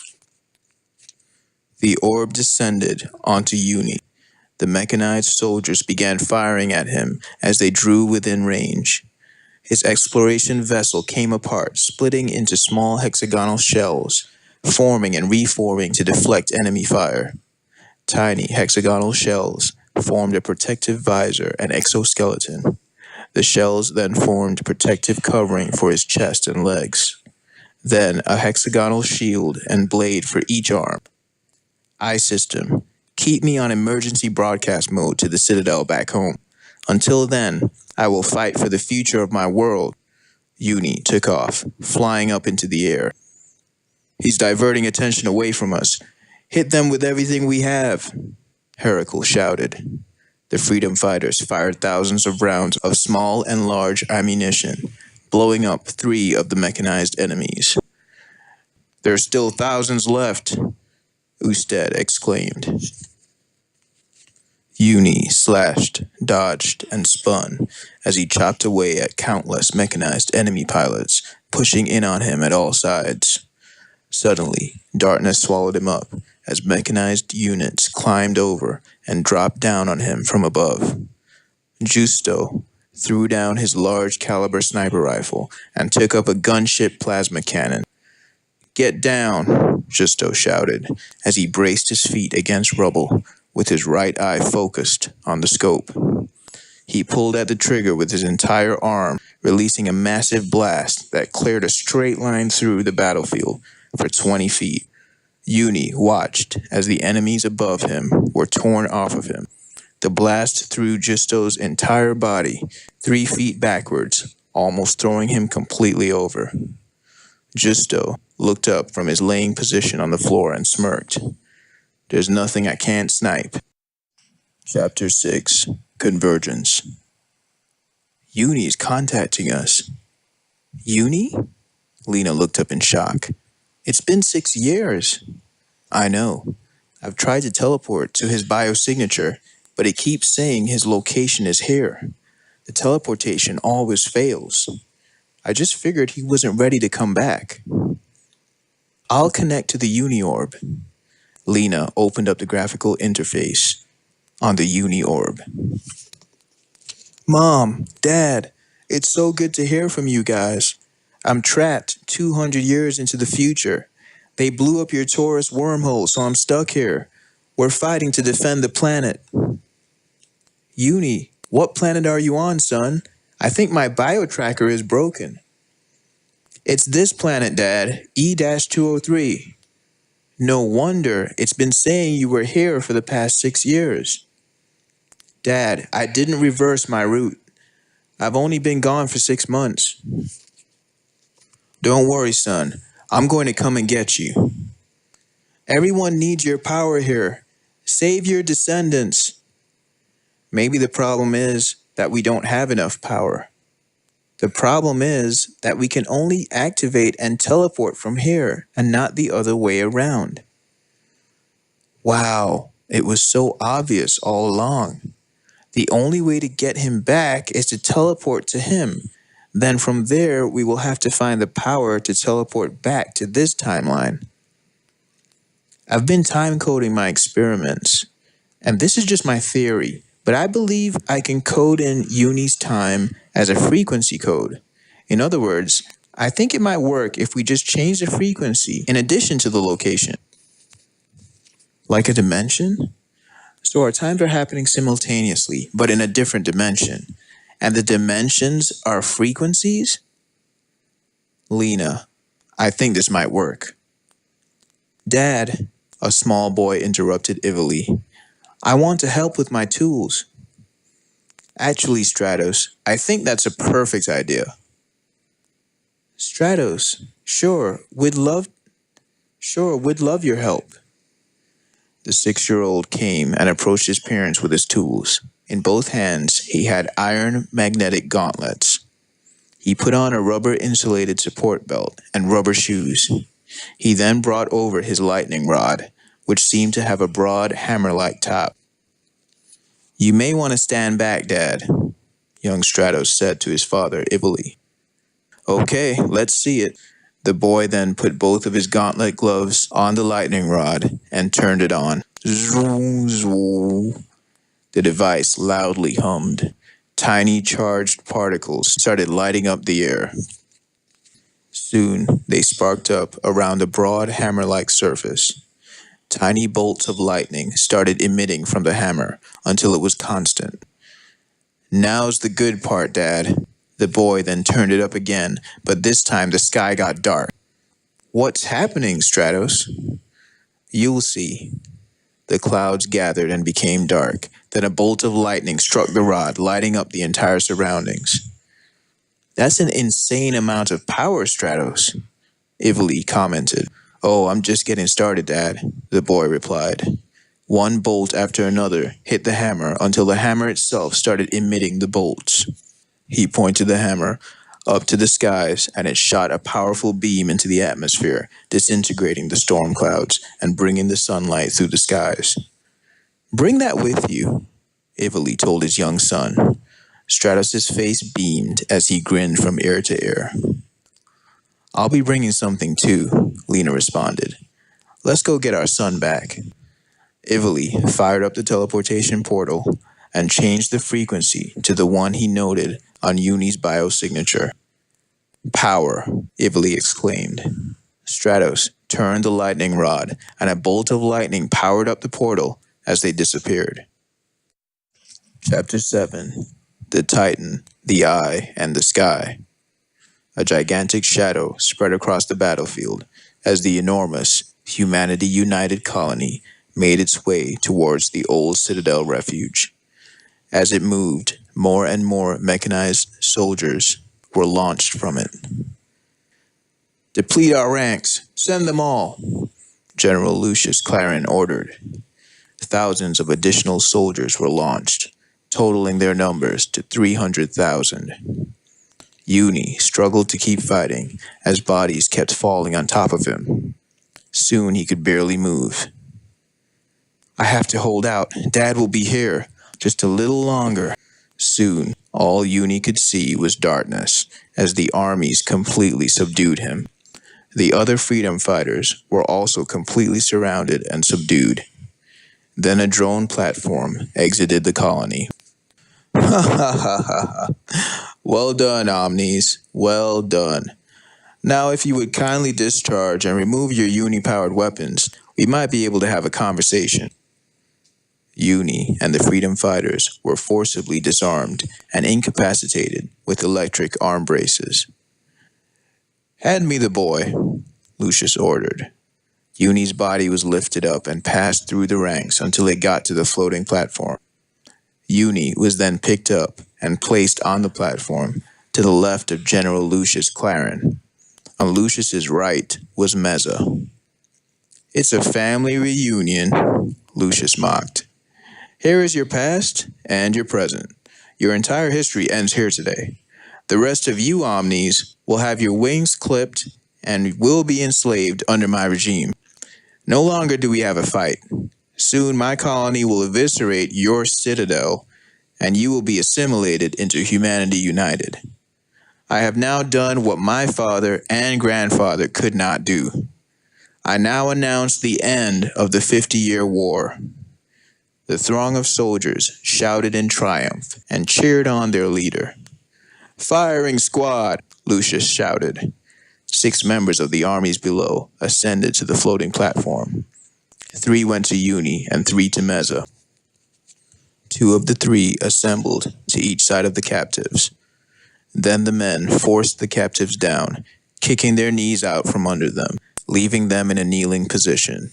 The orb descended onto Uni. The mechanized soldiers began firing at him as they drew within range. His exploration vessel came apart, splitting into small hexagonal shells, forming and reforming to deflect enemy fire. Tiny hexagonal shells formed a protective visor and exoskeleton. The shells then formed protective covering for his chest and legs. Then a hexagonal shield and blade for each arm. Eye system, keep me on emergency broadcast mode to the Citadel back home. Until then, I will fight for the future of my world. Uni took off, flying up into the air. He's diverting attention away from us. Hit them with everything we have, Heracles shouted. The freedom fighters fired thousands of rounds of small and large ammunition, blowing up 3 of the mechanized enemies. There's still thousands left, Usted exclaimed. Uni slashed, dodged, and spun as he chopped away at countless mechanized enemy pilots, pushing in on him at all sides. Suddenly, darkness swallowed him up as mechanized units climbed over and dropped down on him from above. Justo threw down his large caliber sniper rifle and took up a gunship plasma cannon. Get down, Justo shouted as he braced his feet against rubble with his right eye focused on the scope. He pulled at the trigger with his entire arm, releasing a massive blast that cleared a straight line through the battlefield for 20 feet. Uni watched as the enemies above him were torn off of him. The blast threw Justo's entire body 3 feet backwards, almost throwing him completely over. Justo looked up from his laying position on the floor and smirked. There's nothing I can't snipe. Chapter 6, Convergence. Uni's contacting us. Uni? Lena looked up in shock. It's been 6 years. I know. I've tried to teleport to his biosignature, but it keeps saying his location is here. The teleportation always fails. I just figured he wasn't ready to come back. I'll connect to the Uni Orb. Lena opened up the graphical interface on the Uni Orb. Mom, Dad, it's so good to hear from you guys. I'm trapped 200 years into the future. They blew up your Taurus wormhole, so I'm stuck here. We're fighting to defend the planet. Uni, what planet are you on, son? I think my biotracker is broken. It's this planet, Dad, E-203. No wonder it's been saying you were here for the past 6 years. Dad, I didn't reverse my route. I've only been gone for 6 months. Don't worry, son. I'm going to come and get you. Everyone needs your power here. Save your descendants. Maybe the problem is that we don't have enough power. The problem is that we can only activate and teleport from here and not the other way around. Wow, it was so obvious all along. The only way to get him back is to teleport to him. Then from there, we will have to find the power to teleport back to this timeline. I've been time coding my experiments, and this is just my theory, but I believe I can code in Uni's time as a frequency code. In other words, I think it might work if we just change the frequency in addition to the location. Like a dimension? So our times are happening simultaneously, but in a different dimension. And the dimensions are frequencies? Lena, I think this might work. Dad, a small boy interrupted Ivily. I want to help with my tools. Actually, Stratos, I think that's a perfect idea. Stratos, sure, we'd love your help. The 6-year-old came and approached his parents with his tools. In both hands, he had iron magnetic gauntlets. He put on a rubber-insulated support belt and rubber shoes. He then brought over his lightning rod, which seemed to have a broad hammer-like top. You may want to stand back, Dad, young Stratos said to his father, Ivily. Okay, let's see it. The boy then put both of his gauntlet gloves on the lightning rod and turned it on. Zwoo, zwoo. The device loudly hummed. Tiny charged particles started lighting up the air. Soon, they sparked up around the broad hammer-like surface. Tiny bolts of lightning started emitting from the hammer until it was constant. Now's the good part, Dad. The boy then turned it up again, but this time the sky got dark. What's happening, Stratos? You'll see. The clouds gathered and became dark. Then a bolt of lightning struck the rod, lighting up the entire surroundings. That's an insane amount of power, Stratos, Ivily commented. Oh, I'm just getting started, Dad, the boy replied. One bolt after another hit the hammer until the hammer itself started emitting the bolts. He pointed the hammer up to the skies, and it shot a powerful beam into the atmosphere, disintegrating the storm clouds and bringing the sunlight through the skies. Bring that with you, Ivily told his young son. Stratos' face beamed as he grinned from ear to ear. I'll be bringing something too, Lena responded. Let's go get our son back. Ivily fired up the teleportation portal and changed the frequency to the one he noted on Uni's biosignature. Power, Ivily exclaimed. Stratos turned the lightning rod, and a bolt of lightning powered up the portal as they disappeared. Chapter 7. The Titan, the Eye, and the Sky. A gigantic shadow spread across the battlefield as the enormous Humanity United colony made its way towards the old Citadel refuge. As it moved, more and more mechanized soldiers were launched from it. Deplete our ranks! Send them all! General Lucius Clarin ordered. Thousands of additional soldiers were launched, totaling their numbers to 300,000. Uni struggled to keep fighting as bodies kept falling on top of him. Soon he could barely move. I have to hold out. Dad will be here. Just a little longer. Soon, all Uni could see was darkness as the armies completely subdued him. The other freedom fighters were also completely surrounded and subdued. Then a drone platform exited the colony. Ha ha ha ha ha. Well done, Omnis. Well done. Now, if you would kindly discharge and remove your Uni-powered weapons, we might be able to have a conversation. Uni and the freedom fighters were forcibly disarmed and incapacitated with electric arm braces. Hand me the boy, Lucius ordered. Uni's body was lifted up and passed through the ranks until it got to the floating platform. Uni was then picked up and placed on the platform to the left of General Lucius Clarin. On Lucius's right was Meza. It's a family reunion, Lucius mocked. Here is your past and your present. Your entire history ends here today. The rest of you Omnis will have your wings clipped and will be enslaved under my regime. No longer do we have a fight. Soon my colony will eviscerate your citadel, and you will be assimilated into Humanity United. I have now done what my father and grandfather could not do. I now announce the end of the 50-year war. The throng of soldiers shouted in triumph and cheered on their leader. Firing squad, Lucius shouted. 6 members of the armies below ascended to the floating platform. 3 went to Uni and 3 to Meza. 2 of the 3 assembled to each side of the captives. Then the men forced the captives down, kicking their knees out from under them, leaving them in a kneeling position.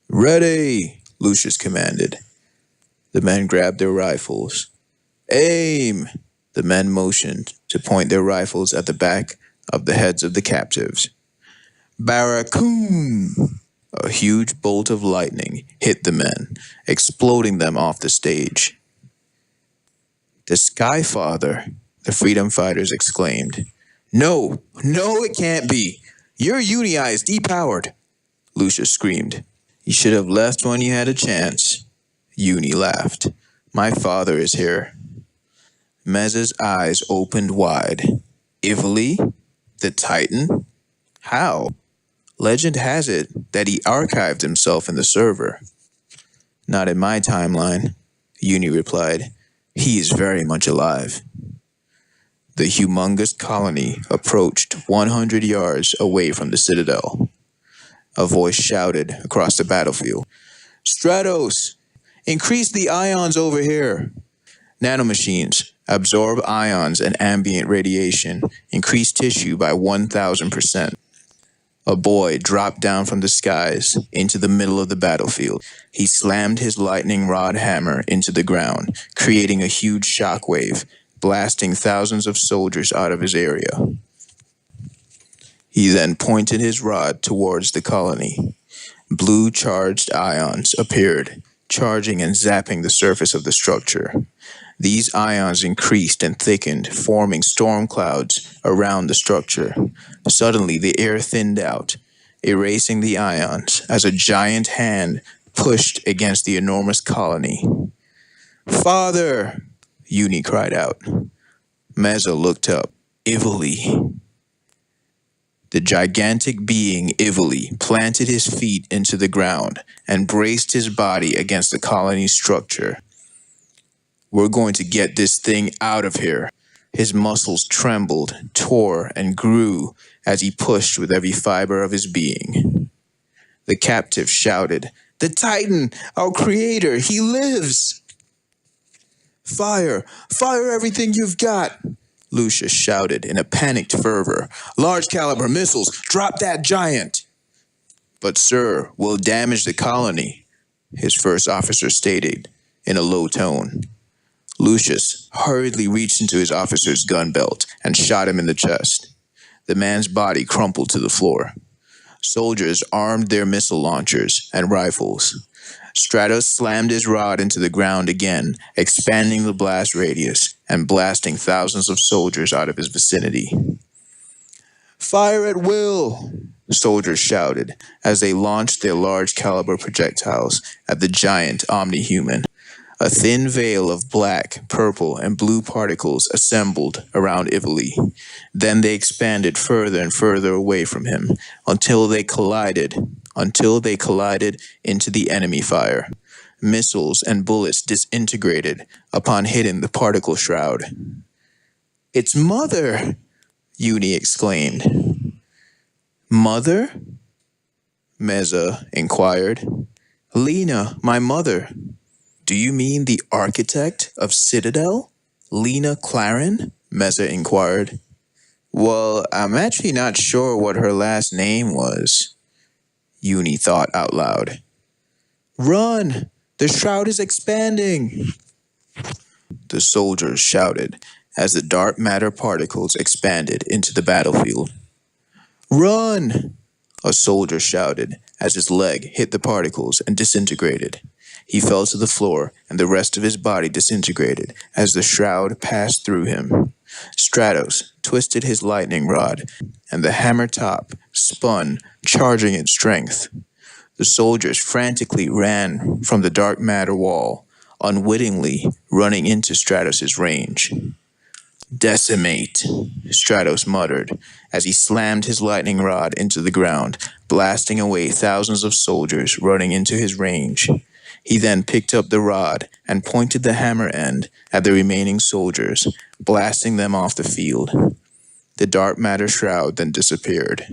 Ready, Lucius commanded. The men grabbed their rifles. Aim! The men motioned to point their rifles at the back of the heads of the captives. Barracoon! A huge bolt of lightning hit the men, exploding them off the stage. The Sky Father, the freedom fighters exclaimed. No, it can't be. Your Uni-Eye is depowered, Lucius screamed. You should have left when you had a chance. Uni laughed. My father is here. Meza's eyes opened wide. Ivily? The Titan? How? Legend has it that he archived himself in the server. Not in my timeline, Uni replied. He is very much alive. The humongous colony approached 100 yards away from the Citadel. a voice shouted across the battlefield. Stratos, increase the ions over here. Nanomachines absorb ions and ambient radiation, increase tissue by 1,000%. A boy dropped down from the skies into the middle of the battlefield. He slammed his lightning rod hammer into the ground, creating a huge shockwave, blasting thousands of soldiers out of his area. He then pointed his rod towards the colony. Blue charged ions appeared, charging and zapping the surface of the structure. These ions increased and thickened, forming storm clouds around the structure. Suddenly, the air thinned out, erasing the ions as a giant hand pushed against the enormous colony. Father! Uni cried out. Meza looked up. Ivoli. The gigantic being Ivoli planted his feet into the ground and braced his body against the colony's structure. We're going to get this thing out of here. His muscles trembled, tore, and grew as he pushed with every fiber of his being. The captive shouted, The Titan, our creator, he lives! Fire! Fire everything you've got! Lucius shouted in a panicked fervor. Large caliber missiles, drop that giant! But sir, we'll damage the colony, his first officer stated in a low tone. Lucius hurriedly reached into his officer's gun belt and shot him in the chest. The man's body crumpled to the floor. Soldiers armed their missile launchers and rifles. Stratos slammed his rod into the ground again, expanding the blast radius and blasting thousands of soldiers out of his vicinity. Fire at will! Soldiers shouted as they launched their large caliber projectiles at the giant omni-human. A thin veil of black, purple, and blue particles assembled around Ivoli. Then they expanded further and further away from him until they collided into the enemy fire. Missiles and bullets disintegrated upon hitting the particle shroud. It's Mother! Uni exclaimed. Mother? Meza inquired. Lena, my mother. Do you mean the architect of Citadel? Lena Claren? Meza inquired. Well, I'm actually not sure what her last name was. Uni thought out loud. Run! The shroud is expanding! The soldiers shouted as the dark matter particles expanded into the battlefield. Run! A soldier shouted as his leg hit the particles and disintegrated. He fell to the floor, and the rest of his body disintegrated as the shroud passed through him. Stratos twisted his lightning rod, and the hammer top spun, charging its strength. The soldiers frantically ran from the dark matter wall, unwittingly running into Stratos' range. Decimate, Stratos muttered as he slammed his lightning rod into the ground, blasting away thousands of soldiers running into his range. He then picked up the rod and pointed the hammer end at the remaining soldiers, blasting them off the field. The dark matter shroud then disappeared.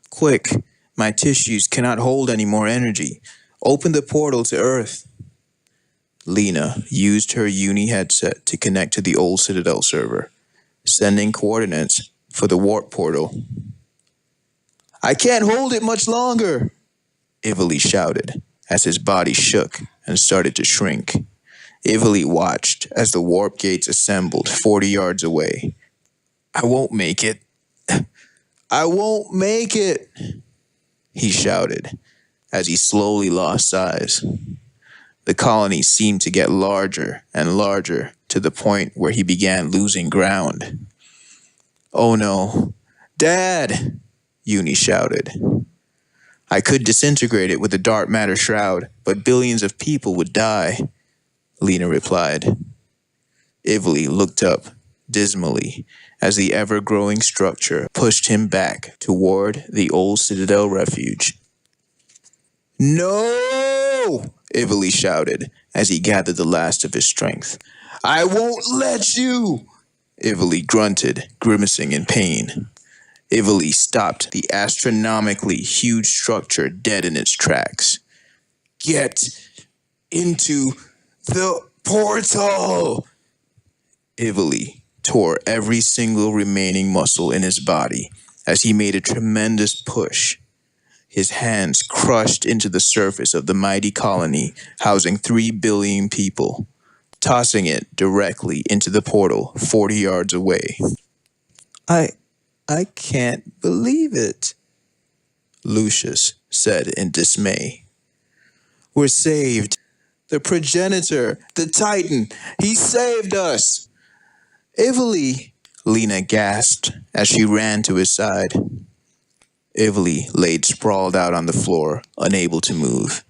Quick, my tissues cannot hold any more energy. Open the portal to Earth. Lena used her Uni headset to connect to the old Citadel server, sending coordinates for the warp portal. I can't hold it much longer, Ivoli shouted as his body shook and started to shrink. Ivoli watched as the warp gates assembled 40 yards away. I won't make it. I won't make it, he shouted as he slowly lost size. The colony seemed to get larger and larger to the point where he began losing ground. Oh no, Dad, Uni shouted. I could disintegrate it with the dark matter shroud, but billions of people would die, Lena replied. Ivoli looked up dismally as the ever-growing structure pushed him back toward the old Citadel refuge. No! Ivoli shouted as he gathered the last of his strength. I won't let you! Ivoli grunted, grimacing in pain. Ivoli stopped the astronomically huge structure dead in its tracks. Get into the portal! Ivoli tore every single remaining muscle in his body as he made a tremendous push. His hands crushed into the surface of the mighty colony housing 3 billion people, tossing it directly into the portal 40 yards away. I can't believe it, Lucius said in dismay. We're saved. The progenitor, the Titan, he saved us. Ivoli, Lena gasped as she ran to his side. Ivoli laid sprawled out on the floor, unable to move.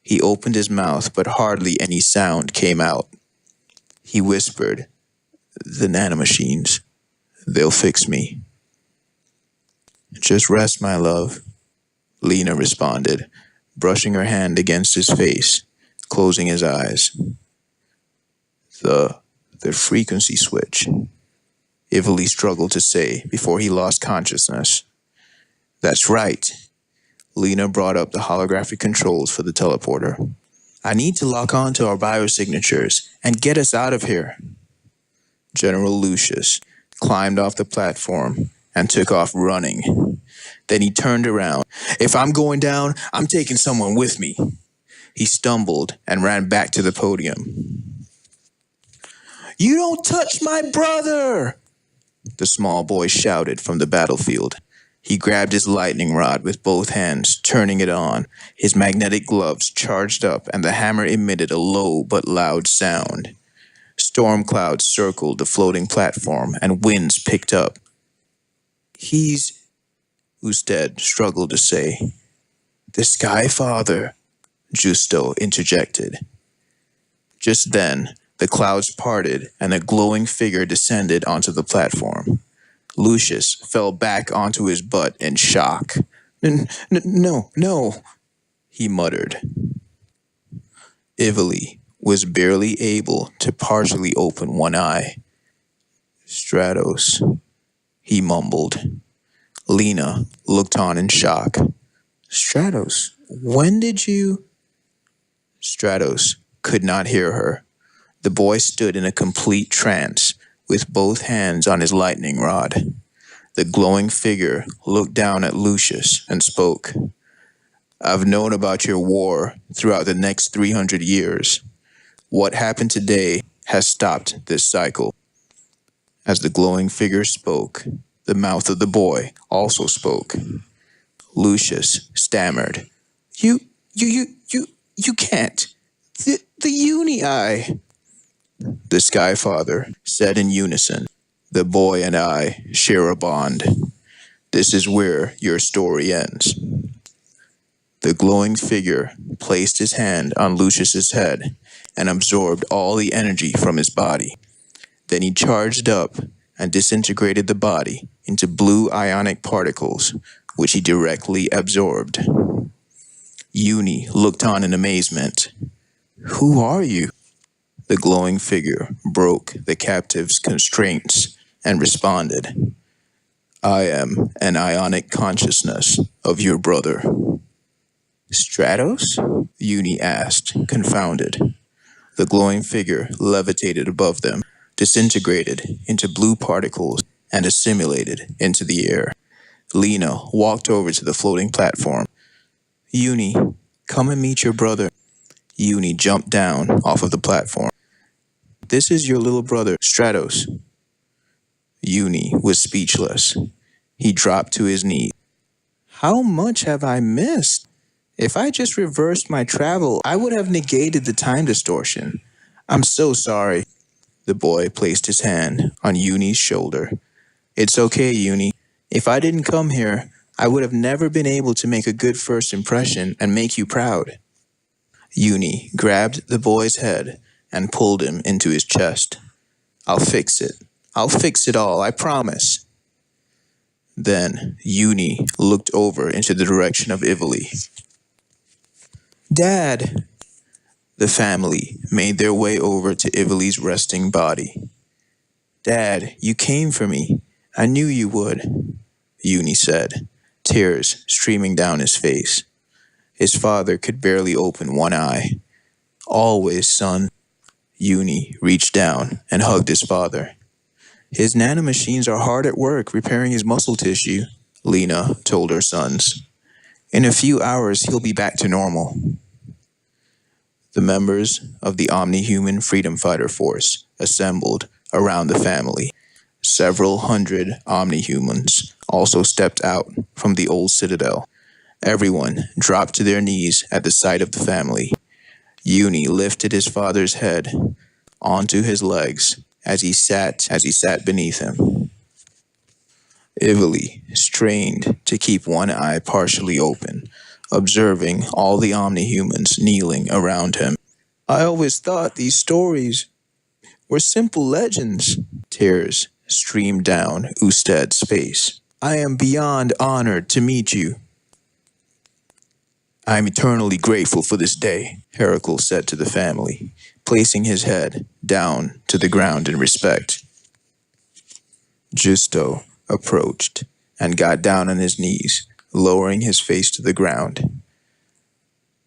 He opened his mouth, but hardly any sound came out. He whispered, The nanomachines, they'll fix me. Just rest, my love, Lena responded, brushing her hand against his face, closing his eyes. The frequency switch, Ivoli struggled to say before he lost consciousness. That's right. Lena brought up the holographic controls for the teleporter. I need to lock on to our biosignatures and get us out of here. General Lucius climbed off the platform and took off running. Then he turned around. If I'm going down, I'm taking someone with me. He stumbled and ran back to the podium. You don't touch my brother! The small boy shouted from the battlefield. He grabbed his lightning rod with both hands, turning it on. His magnetic gloves charged up, and the hammer emitted a low but loud sound. Storm clouds circled the floating platform, and winds picked up. Usted struggled to say. The Sky Father, Justo interjected. Just then, the clouds parted, and a glowing figure descended onto the platform. Lucius fell back onto his butt in shock. No, he muttered. Ivoli was barely able to partially open one eye. Stratos, he mumbled. Lena looked on in shock. Stratos, when did you... Stratos could not hear her. The boy stood in a complete trance, with both hands on his lightning rod. The glowing figure looked down at Lucius and spoke. I've known about your war throughout the next 300 years. What happened today has stopped this cycle. As the glowing figure spoke, the mouth of the boy also spoke. Lucius stammered. You can't. The Uni-Eye. The Sky Father said in unison, the boy and I share a bond. This is where your story ends. The glowing figure placed his hand on Lucius's head and absorbed all the energy from his body. Then he charged up and disintegrated the body into blue ionic particles, which he directly absorbed. Uni looked on in amazement. Who are you? The glowing figure broke the captive's constraints and responded, I am an ionic consciousness of your brother. Stratos? Uni asked, confounded. The glowing figure levitated above them, disintegrated into blue particles, and assimilated into the air. Lena walked over to the floating platform. Uni, come and meet your brother. Uni jumped down off of the platform. This is your little brother, Stratos. Uni was speechless. He dropped to his knees. How much have I missed? If I just reversed my travel, I would have negated the time distortion. I'm so sorry. The boy placed his hand on Uni's shoulder. It's okay, Uni. If I didn't come here, I would have never been able to make a good first impression and make you proud. Uni grabbed the boy's head and pulled him into his chest. I'll fix it. I'll fix it all, I promise. Then Uni looked over into the direction of Ivoli. Dad! The family made their way over to Ivoli's resting body. Dad, you came for me. I knew you would. Uni said, tears streaming down his face. His father could barely open one eye. Always, son. Uni reached down and hugged his father. His nanomachines are hard at work repairing his muscle tissue, Lena told her sons. In a few hours, he'll be back to normal. The members of the Omni-Human Freedom Fighter Force assembled around the family. Several hundred Omni-Humans also stepped out from the old Citadel. Everyone dropped to their knees at the sight of the family. Uni lifted his father's head onto his legs as he sat beneath him. Ivily strained to keep one eye partially open, observing all the Omni-Humans kneeling around him. I always thought these stories were simple legends. Tears streamed down Usted's face. I am beyond honored to meet you. I am eternally grateful for this day, Heracles said to the family, placing his head down to the ground in respect. Justo approached and got down on his knees, lowering his face to the ground.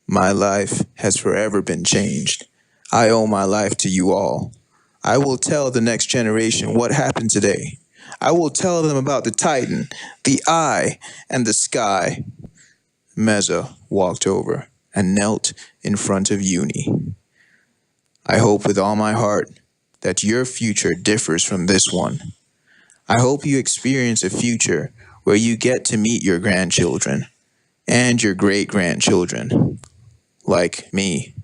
My life has forever been changed. I owe my life to you all. I will tell the next generation what happened today. I will tell them about the Titan, the Eye, and the sky. Meza walked over and knelt in front of Uni. I hope with all my heart that your future differs from this one. I hope you experience a future where you get to meet your grandchildren and your great-grandchildren, like me.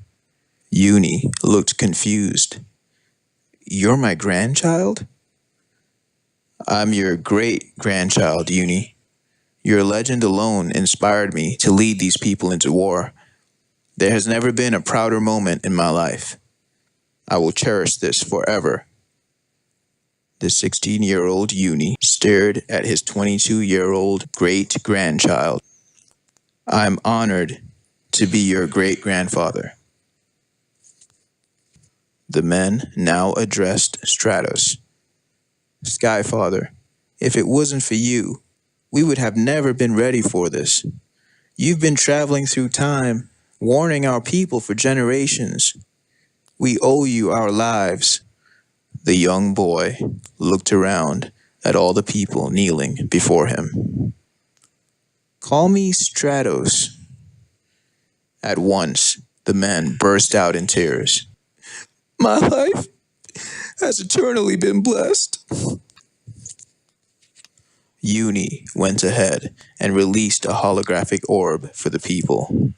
Uni looked confused. You're my grandchild? I'm your great-grandchild, Uni. Your legend alone inspired me to lead these people into war. There has never been a prouder moment in my life. I will cherish this forever. The 16-year-old Uni stared at his 22-year-old great-grandchild. I'm honored to be your great-grandfather. The men now addressed Stratos. Skyfather, if it wasn't for you, we would have never been ready for this. You've been traveling through time, warning our people for generations. We owe you our lives. The young boy looked around at all the people kneeling before him. Call me Stratos. At once, the men burst out in tears. My life has eternally been blessed. Uni went ahead and released a holographic orb for the people.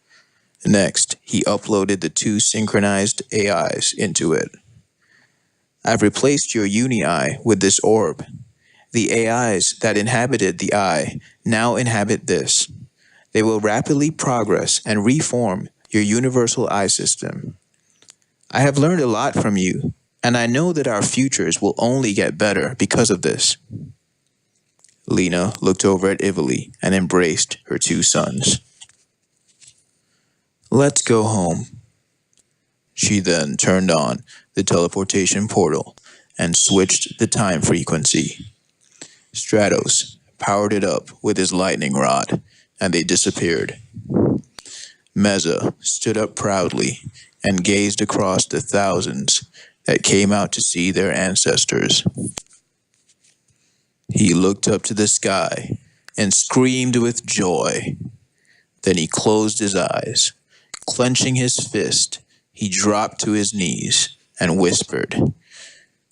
Next, he uploaded the two synchronized AIs into it. I've replaced your Uni eye with this orb. The AIs that inhabited the eye now inhabit this. They will rapidly progress and reform your universal eye system. I have learned a lot from you, and I know that our futures will only get better because of this. Lena looked over at Ivily and embraced her two sons. Let's go home. She then turned on the teleportation portal and switched the time frequency. Stratos powered it up with his lightning rod, and they disappeared. Meza stood up proudly and gazed across the thousands that came out to see their ancestors. He looked up to the sky and screamed with joy. Then he closed his eyes. Clenching his fist, he dropped to his knees and whispered,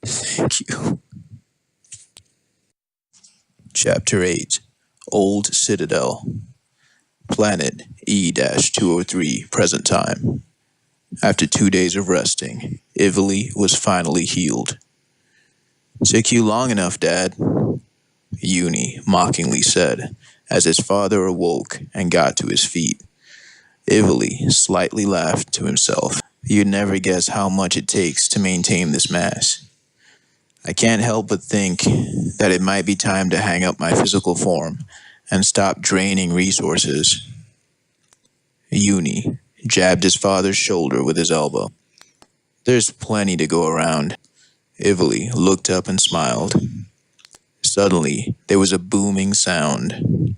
Thank you. Chapter 8, Old Citadel. Planet E-203, present time. After 2 days of resting, Ivily was finally healed. Took you long enough, Dad, Uni mockingly said, as his father awoke and got to his feet. Ivily slightly laughed to himself. You'd never guess how much it takes to maintain this mass. I can't help but think that it might be time to hang up my physical form and stop draining resources. Uni jabbed his father's shoulder with his elbow. There's plenty to go around. Ivily looked up and smiled. Suddenly, there was a booming sound.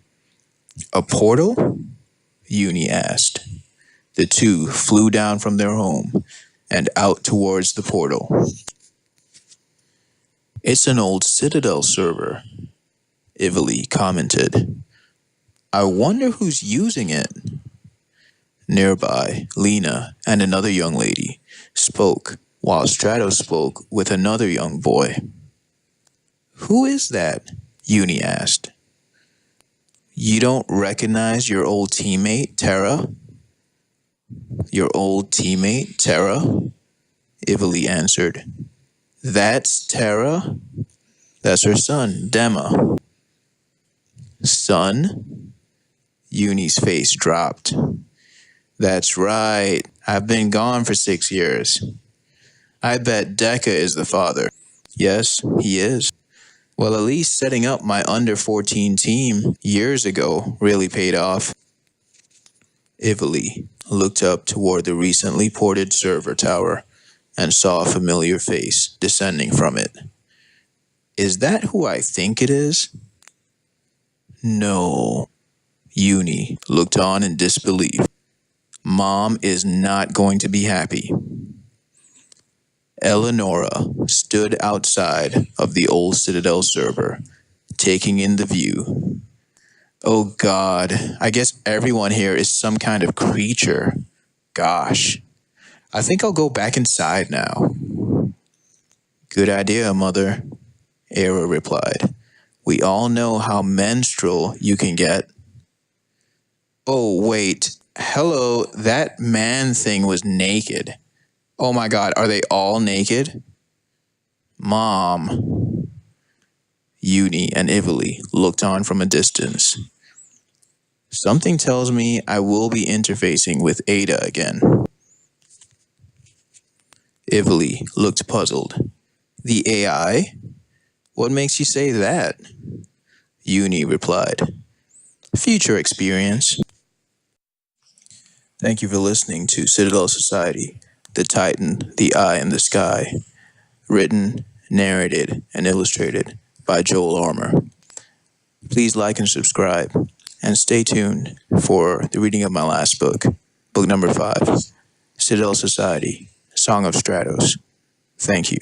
A portal? Uni asked. The two flew down from their home and out towards the portal. It's an old Citadel server, Ivily commented. I wonder who's using it. Nearby, Lena and another young lady spoke while Stratos spoke with another young boy. Who is that? Uni asked. You don't recognize your old teammate, Terra? Your old teammate, Terra? Ivily answered. That's Terra? That's her son, Dema. Son? Uni's face dropped. That's right. I've been gone for 6 years. I bet Decca is the father. Yes, he is. Well, at least setting up my under 14 team years ago really paid off. Ivily looked up toward the recently ported server tower and saw a familiar face descending from it. Is that who I think it is? No. Uni looked on in disbelief. Mom is not going to be happy. Eleonora stood outside of the old Citadel server, taking in the view. Oh God, I guess everyone here is some kind of creature. Gosh, I think I'll go back inside now. Good idea, Mother, Era replied. We all know how menstrual you can get. Oh, wait. Hello, that man thing was naked. Oh my God, are they all naked? Mom. Uni and Ivily looked on from a distance. Something tells me I will be interfacing with Ada again. Ivily looked puzzled. The AI? What makes you say that? Uni replied. Future experience. Thank you for listening to Citadel Society, The Titan, the Eye in the Sky. Written, narrated, and illustrated by Joel Armour. Please like and subscribe, and stay tuned for the reading of my last book, book number 5, Citadel Society, Song of Stratos. Thank you.